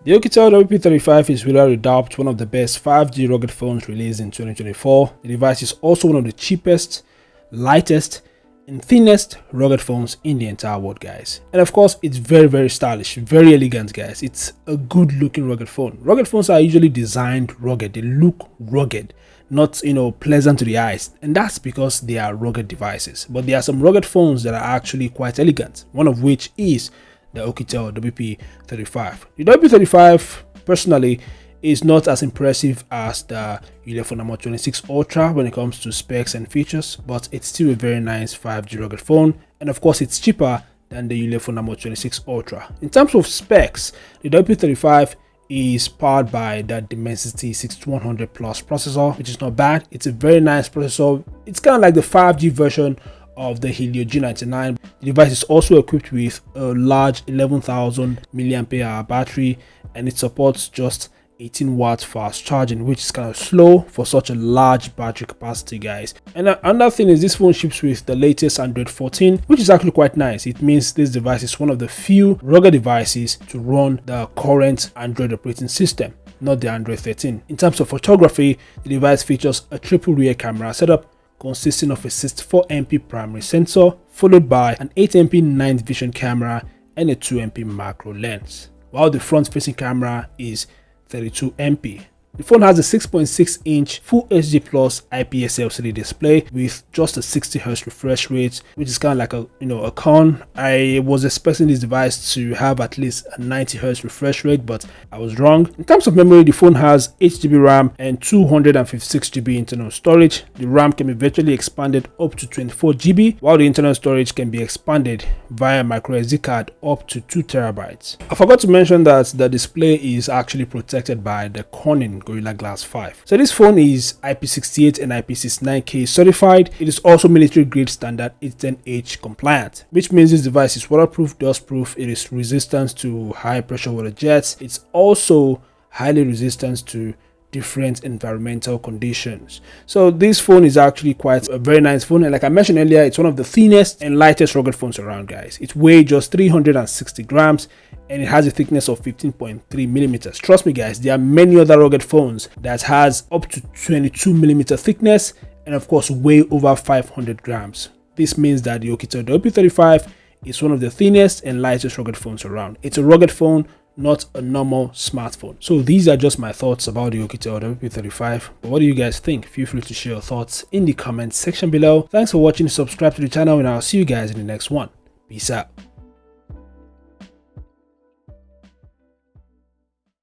The Oukitel WP35 is without a doubt one of the best 5G rugged phones released in 2024. The device is also one of the cheapest, lightest, and thinnest rugged phones in the entire world, guys. And of course, it's very stylish, very elegant, guys. It's a good looking rugged phone. Rugged phones are usually designed rugged. They look rugged, not pleasant to the eyes, and that's because they are rugged devices. But there are some rugged phones that are actually quite elegant, one of which is the Oukitel WP35. The WP35 personally is not as impressive as the Ulefone 26 Ultra when it comes to specs and features, but it's still a very nice 5G rugged phone, and of course it's cheaper than the Ulefone 26 Ultra. In terms of specs, the WP35 is powered by the Dimensity 6100 Plus processor, which is not bad. It's a very nice processor. It's kind of like the 5G version of the Helio G99. The device is also equipped with a large 11,000 mAh battery, and it supports just 18 watts fast charging, which is kind of slow for such a large battery capacity, guys. And another thing is this phone ships with the latest Android 14, which is actually quite nice. It means this device is one of the few rugged devices to run the current Android operating system, not the Android 13. In terms of photography, the device features a triple rear camera setup consisting of a 64MP primary sensor, followed by an 8MP night vision camera and a 2MP macro lens, while the front-facing camera is 32MP. The phone has a 6.6-inch Full HD Plus IPS LCD display with just a 60Hz refresh rate, which is kind of like a con. I was expecting this device to have at least a 90Hz refresh rate, but I was wrong. In terms of memory, the phone has 8GB RAM and 256GB internal storage. The RAM can be virtually expanded up to 24GB, while the internal storage can be expanded via microSD card up to 2TB. I forgot to mention that the display is actually protected by the Corning Gorilla Glass 5. So this phone is IP68 and IP69K certified. It is also military grade standard 810H compliant, which means this device is waterproof, dustproof. It is resistant to high pressure water jets. It's also highly resistant to different environmental conditions. So this phone is actually quite a very nice phone, and like I mentioned earlier, it's one of the thinnest and lightest rugged phones around, guys. It weighs just 360 grams and it has a thickness of 15.3 millimeters. Trust me, guys, there are many other rugged phones that has up to 22 millimeter thickness and of course weigh over 500 grams. This means that the Oukitel WP35 is one of the thinnest and lightest rugged phones around. It's a rugged phone, not a normal smartphone. So these are just my thoughts about the Oukitel WP35. But what do you guys think? Feel free to share your thoughts in the comment section below. Thanks for watching. Subscribe to the channel and I'll see you guys in the next one. Peace out.